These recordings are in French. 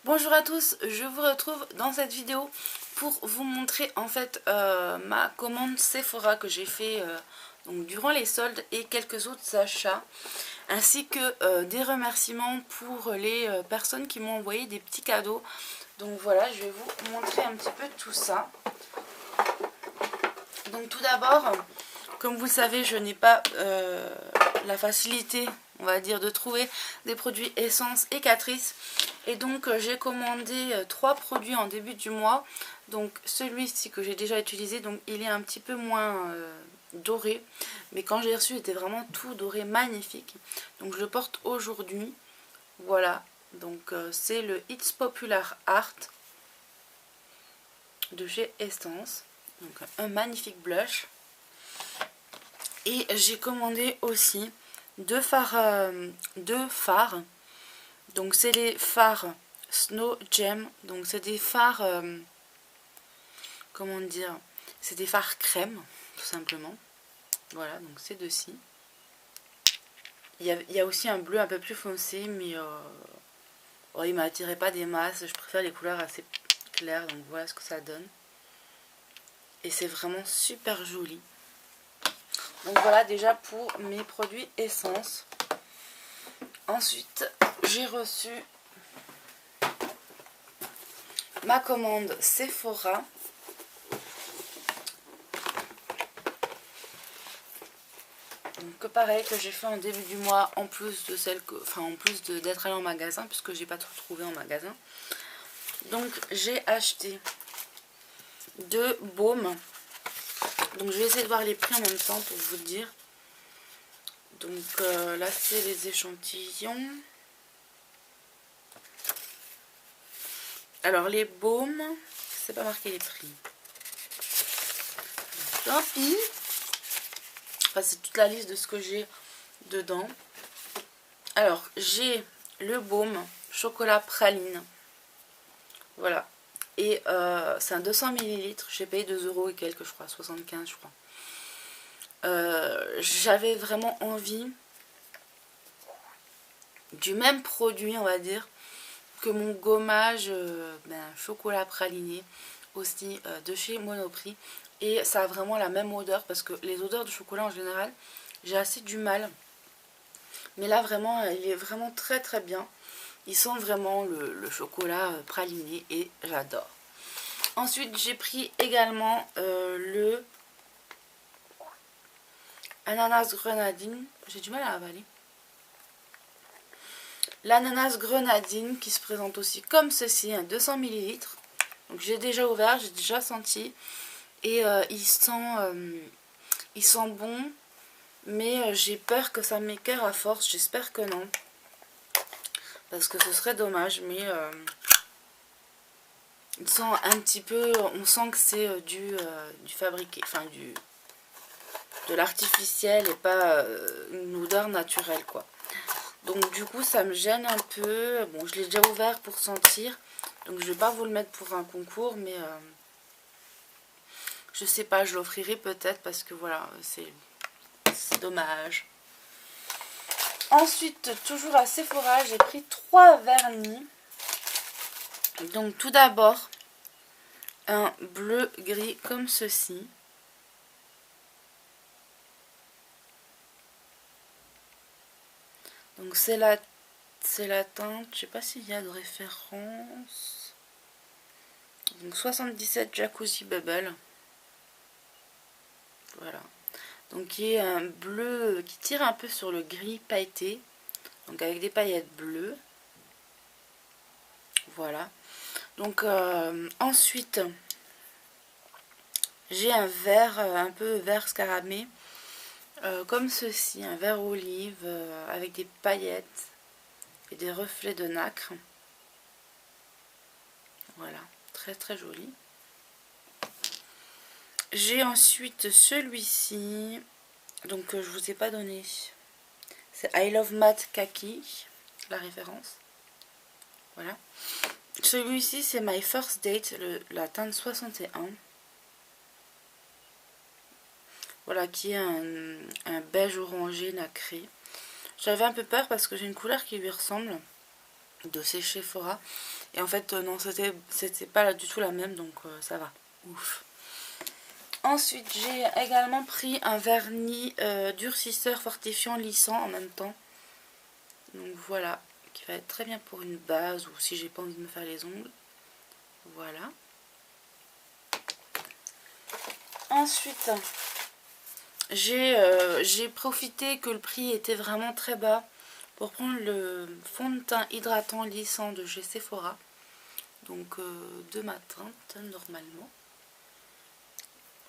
Bonjour à tous, je vous retrouve dans cette vidéo pour vous montrer en fait ma commande Sephora que j'ai fait donc durant les soldes et quelques autres achats, ainsi que des remerciements pour les personnes qui m'ont envoyé des petits cadeaux. Donc voilà, je vais vous montrer un petit peu tout ça. Donc tout d'abord, comme vous le savez, je n'ai pas la facilité, on va dire, de trouver des produits Essence et Catrice. Et donc j'ai commandé 3 produits en début du mois. Donc celui-ci que j'ai déjà utilisé, donc il est un petit peu moins doré. Mais quand j'ai reçu, il était vraiment tout doré, magnifique. Donc je le porte aujourd'hui. Voilà, donc c'est le It's Popular Art de chez Essence. Donc un magnifique blush. Et j'ai commandé aussi deux fards. Donc c'est les fards Snow Gem. Donc c'est des fards, comment dire, c'est des fards crème, tout simplement. Voilà, donc c'est deux-ci. Il y a aussi un bleu un peu plus foncé, mais oh, il m'attirait pas des masses. Je préfère les couleurs assez claires, donc voilà ce que ça donne. Et c'est vraiment super joli. Donc voilà déjà pour mes produits Essence. Ensuite, j'ai reçu ma commande Sephora. Donc pareil que j'ai fait en début du mois, en plus de celle que, enfin en plus d'être allée en magasin, puisque j'ai pas tout trouvé en magasin. Donc j'ai acheté 2 baumes. Donc je vais essayer de voir les prix en même temps pour vous le dire. Donc là c'est les échantillons. Alors les baumes, c'est pas marqué les prix. Tant pis. Enfin, c'est toute la liste de ce que j'ai dedans. Alors j'ai le baume chocolat praline. Voilà. Et c'est un 200 ml. J'ai payé 2 € et quelques, je crois. 75, je crois. J'avais vraiment envie du même produit, on va dire, que mon gommage chocolat praliné, aussi de chez Monoprix. Et ça a vraiment la même odeur, parce que les odeurs de chocolat en général, j'ai assez du mal. Mais là, vraiment, il est vraiment très très bien. Il sent vraiment le chocolat praliné et j'adore. Ensuite, j'ai pris également le ananas grenadine. J'ai du mal à avaler. L'ananas grenadine qui se présente aussi comme ceci, un 200 ml. Donc j'ai déjà ouvert, j'ai déjà senti. Et il sent bon. Mais j'ai peur que ça m'écoeure à force. J'espère que non. Parce que ce serait dommage. Mais il sent un petit peu. On sent que c'est du fabriqué. Enfin de l'artificiel et pas une odeur naturelle quoi. Donc du coup ça me gêne un peu. Bon, je l'ai déjà ouvert pour sentir. Donc je vais pas vous le mettre pour un concours. Mais je sais pas, je l'offrirai peut-être parce que voilà, c'est dommage. Ensuite, toujours à Sephora, j'ai pris 3 vernis. Donc tout d'abord, un bleu gris comme ceci. Donc c'est la teinte, je sais pas s'il y a de référence. Donc 77 Jacuzzi Bubble. Voilà. Donc il y a un bleu qui tire un peu sur le gris pailleté. Donc avec des paillettes bleues. Voilà. Donc ensuite, j'ai un vert, un peu vert scaramé. Comme ceci, un vert olive avec des paillettes et des reflets de nacre. Voilà, très très joli. J'ai ensuite celui-ci, donc je vous ai pas donné. C'est I Love Matte Kaki, la référence. Voilà. Celui-ci c'est My First Date, la teinte 61. Voilà, qui est un beige orangé nacré. J'avais un peu peur parce que j'ai une couleur qui lui ressemble de chez Sephora. Et en fait non, c'était pas du tout la même, donc ça va, ouf. Ensuite j'ai également pris un vernis durcisseur fortifiant lissant en même temps. Donc voilà, qui va être très bien pour une base ou si j'ai pas envie de me faire les ongles. Voilà. Ensuite, j'ai profité que le prix était vraiment très bas pour prendre le fond de teint hydratant lissant de chez Sephora. Donc de ma teinte normalement.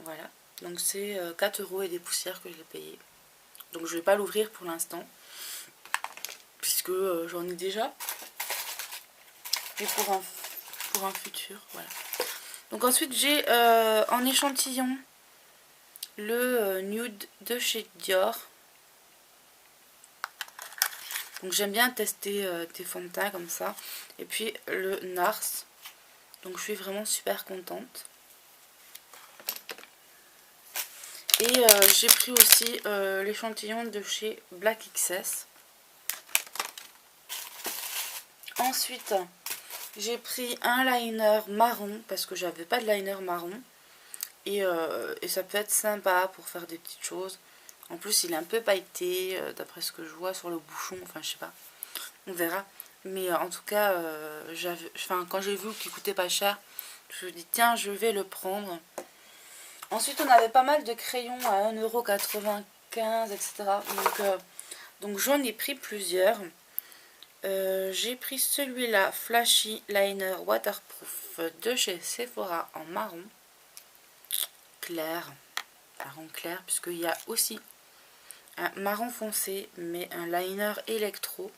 Voilà. Donc c'est 4 € et des poussières que je l'ai payé. Donc je vais pas l'ouvrir pour l'instant. Puisque j'en ai déjà. Et pour un futur. Voilà. Donc ensuite j'ai en échantillon le nude de chez Dior. Donc j'aime bien tester des fonds de teint comme ça. Et puis le Nars. Donc je suis vraiment super contente. Et j'ai pris aussi l'échantillon de chez Black XS. Ensuite j'ai pris un liner marron parce que j'avais pas de liner marron. Et ça peut être sympa pour faire des petites choses. En plus il est un peu pailleté d'après ce que je vois sur le bouchon, enfin je sais pas, on verra. Mais en tout cas quand j'ai vu qu'il coûtait pas cher, je me suis dit tiens je vais le prendre. Ensuite on avait pas mal de crayons à 1,95 €, etc. Donc j'en ai pris plusieurs. J'ai pris celui-là, Flashy Liner Waterproof de chez Sephora en marron clair. Marron clair, puisqu'il y a aussi un marron foncé, mais un liner électro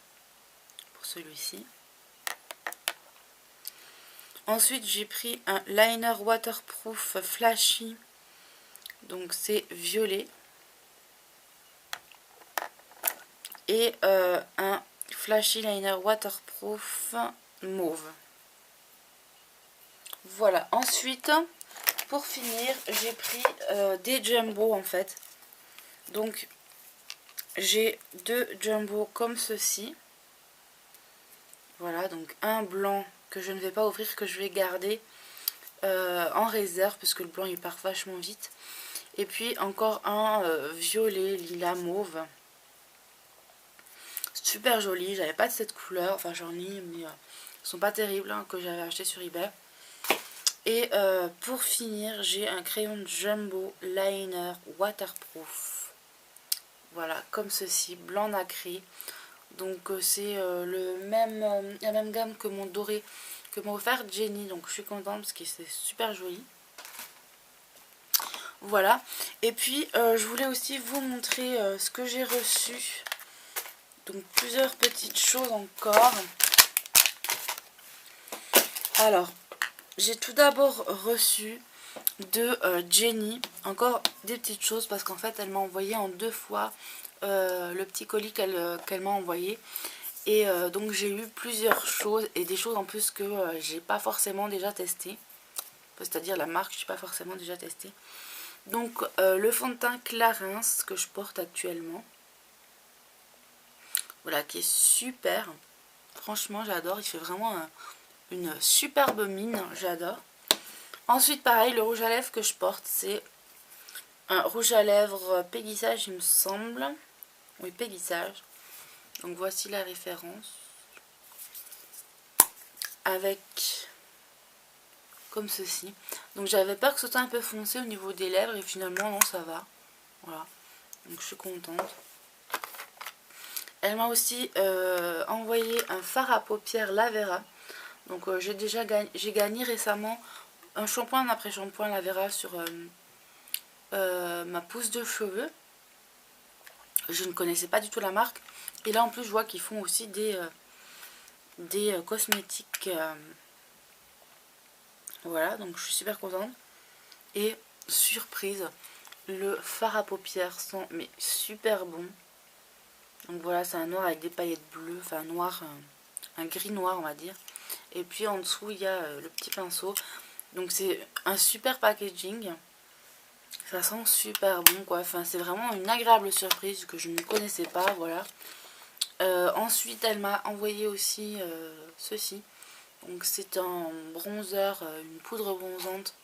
pour celui-ci. Ensuite, j'ai pris un liner waterproof Flashy. Donc c'est violet. Et un Flashy Liner Waterproof mauve. Voilà. Ensuite, pour finir, j'ai pris des jumbo en fait. Donc, j'ai 2 jumbo comme ceci. Voilà, donc un blanc que je ne vais pas ouvrir, que je vais garder en réserve, parce que le blanc il part vachement vite. Et puis encore un violet, lilas, mauve. Super joli, j'avais pas de cette couleur, enfin j'en ai, mais ils sont pas terribles, hein, que j'avais acheté sur eBay. Et pour finir, j'ai un crayon jumbo liner waterproof. Voilà, comme ceci, blanc nacré. Donc c'est la même gamme que mon doré que m'a offert Jenny. Donc je suis contente parce que c'est super joli. Voilà. Et puis je voulais aussi vous montrer ce que j'ai reçu. Donc plusieurs petites choses encore. Alors, j'ai tout d'abord reçu de Jenny encore des petites choses parce qu'en fait elle m'a envoyé en 2 fois le petit colis qu'elle m'a envoyé. Et donc j'ai eu plusieurs choses et des choses en plus que j'ai pas forcément déjà testé. C'est-à-dire la marque, je n'ai pas forcément déjà testé. Donc le fond de teint Clarins que je porte actuellement. Voilà, qui est super. Franchement, j'adore. Il fait vraiment une superbe mine. J'adore. Ensuite, pareil, le rouge à lèvres que je porte, c'est un rouge à lèvres Péguissage, il me semble. Oui, Péguissage. Donc voici la référence. Avec comme ceci. Donc j'avais peur que ce soit un peu foncé au niveau des lèvres et finalement non, ça va. Voilà. Donc je suis contente. Elle m'a aussi envoyé un fard à paupières Lavera. Donc j'ai gagné récemment un shampoing après shampoing Lavera sur ma pousse de cheveux. Je ne connaissais pas du tout la marque. Et là en plus je vois qu'ils font aussi des cosmétiques. Voilà, donc je suis super contente. Et surprise, le fard à paupières sent mais super bon. Donc voilà, c'est un noir avec des paillettes bleues, enfin noir, un gris noir on va dire. Et puis en dessous il y a le petit pinceau. Donc c'est un super packaging. Ça sent super bon quoi. Enfin c'est vraiment une agréable surprise que je ne connaissais pas, voilà. Ensuite elle m'a envoyé aussi ceci. Donc c'est un bronzer, une poudre bronzante.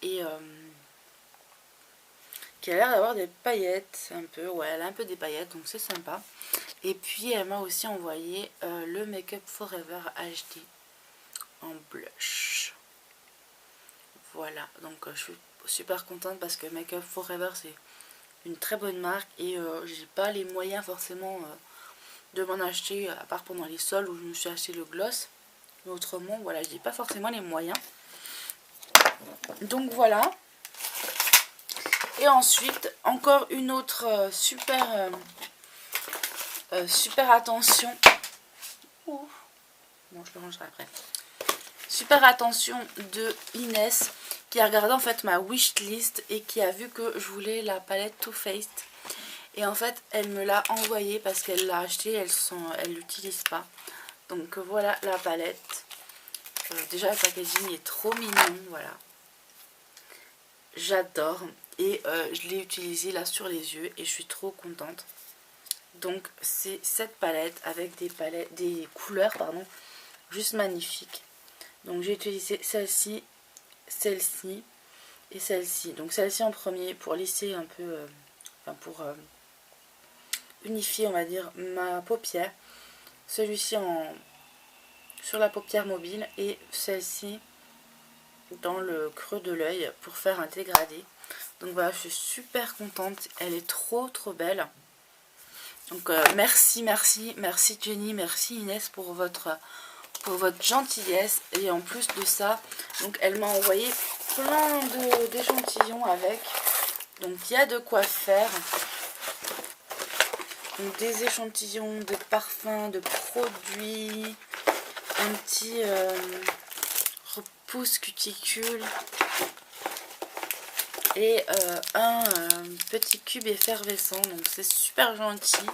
Et qui a l'air d'avoir des paillettes un peu. Ouais, elle a un peu des paillettes, donc c'est sympa. Et puis elle m'a aussi envoyé le Make Up Forever HD en blush. Voilà, donc je suis super contente parce que Make Up Forever c'est une très bonne marque et j'ai pas les moyens forcément de m'en acheter, à part pendant les soldes où je me suis acheté le gloss. Mais autrement, voilà, j'ai pas forcément les moyens. Donc voilà. Et ensuite, encore une autre super attention. Ouh. Bon, je le rangerai après. Super attention de Inès qui a regardé en fait ma wishlist et qui a vu que je voulais la palette Too Faced. Et en fait, elle me l'a envoyée parce qu'elle l'a achetée, elle l'utilise pas. Donc voilà la palette. Déjà, le packaging est trop mignon, voilà. J'adore. Et je l'ai utilisée là sur les yeux et je suis trop contente. Donc c'est cette palette avec des couleurs juste magnifiques. Donc j'ai utilisé celle-ci, celle-ci et celle-ci. Donc celle-ci en premier pour lisser un peu, pour unifier on va dire ma paupière. Celui-ci sur la paupière mobile et celle-ci dans le creux de l'œil pour faire un dégradé. Donc voilà, je suis super contente. Elle est trop belle. Donc merci Jenny, merci Inès pour votre gentillesse. Et en plus de ça, donc elle m'a envoyé plein d'échantillons avec. Donc il y a de quoi faire. Donc des échantillons de parfums, de produits, un petit repousse cuticule et un petit cube effervescent. Donc c'est super gentil.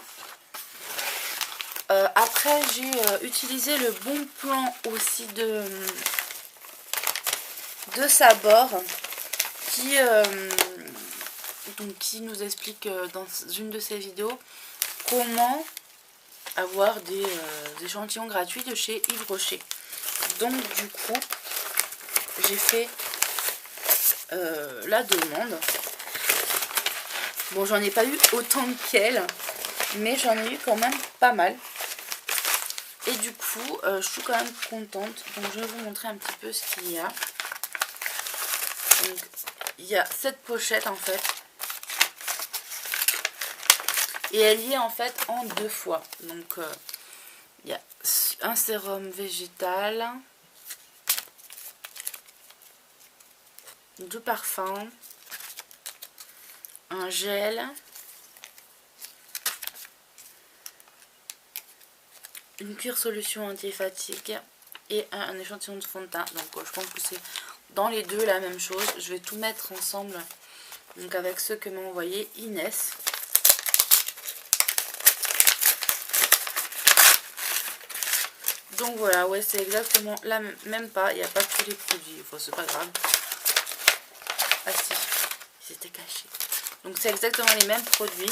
Après j'ai utilisé le bon plan aussi de Sabor qui nous explique dans une de ses vidéos comment avoir des échantillons gratuits de chez Yves Rocher. Donc du coup j'ai fait la demande. Bon, j'en ai pas eu autant qu'elle, mais j'en ai eu quand même pas mal. Et du coup je suis quand même contente. Donc je vais vous montrer un petit peu ce qu'il y a. Donc il y a cette pochette en fait. Et elle y est en fait en 2 fois. Donc il y a un sérum végétal, du parfum, un gel, une cuir solution anti-fatigue et un échantillon de fond de teint. Donc je pense que c'est dans les deux la même chose. Je vais tout mettre ensemble donc avec ceux que m'a envoyé Inès. Donc voilà, ouais, c'est exactement la même pas. Il n'y a pas tous les produits. Enfin, c'est pas grave. Ah si, c'était caché. Donc c'est exactement les mêmes produits.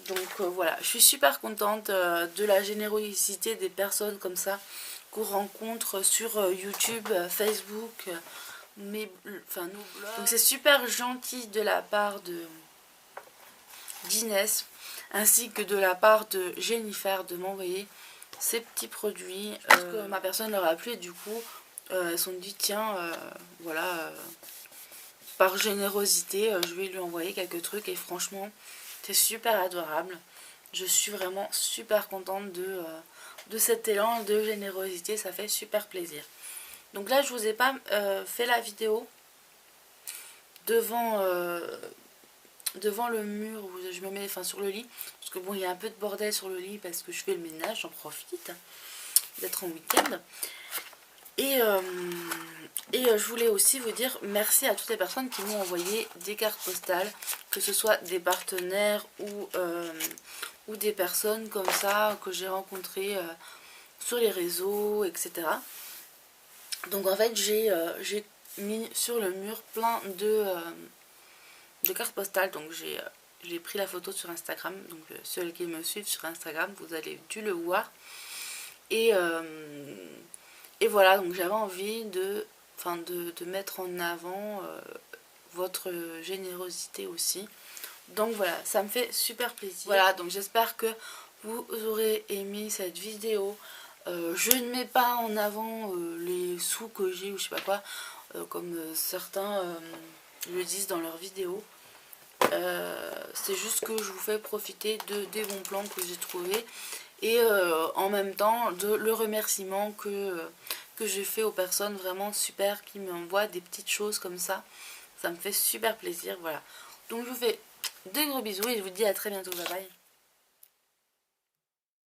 Donc voilà, je suis super contente de la générosité des personnes comme ça qu'on rencontre sur YouTube, Facebook, nos blogs. Donc c'est super gentil de la part d'Inès ainsi que de la part de Jennifer de m'envoyer ces petits produits que ma personne leur a plu et du coup elles se sont dit tiens voilà par générosité je vais lui envoyer quelques trucs et franchement c'est super adorable. Je suis vraiment super contente de cet élan de générosité, ça fait super plaisir. Donc là je vous ai pas fait la vidéo devant le mur où je me mets sur le lit, parce que bon il y a un peu de bordel sur le lit parce que je fais le ménage, j'en profite d'être en week-end. Et je voulais aussi vous dire merci à toutes les personnes qui m'ont envoyé des cartes postales, que ce soit des partenaires ou des personnes comme ça que j'ai rencontrées sur les réseaux, etc. Donc en fait j'ai mis sur le mur plein de cartes postales. Donc j'ai pris la photo sur Instagram. Donc ceux qui me suivent sur Instagram, vous avez dû le voir. Et voilà, donc j'avais envie de mettre en avant votre générosité aussi. Donc voilà, ça me fait super plaisir. Voilà, donc j'espère que vous aurez aimé cette vidéo. Je ne mets pas en avant les sous que j'ai ou je sais pas quoi, comme certains le disent dans leurs vidéos. C'est juste que je vous fais profiter des bons plans que j'ai trouvés et en même temps le remerciement que j'ai fait aux personnes vraiment super qui m'envoient des petites choses comme ça. Ça me fait super plaisir, voilà. Donc je vous fais de gros bisous et je vous dis à très bientôt, bye bye.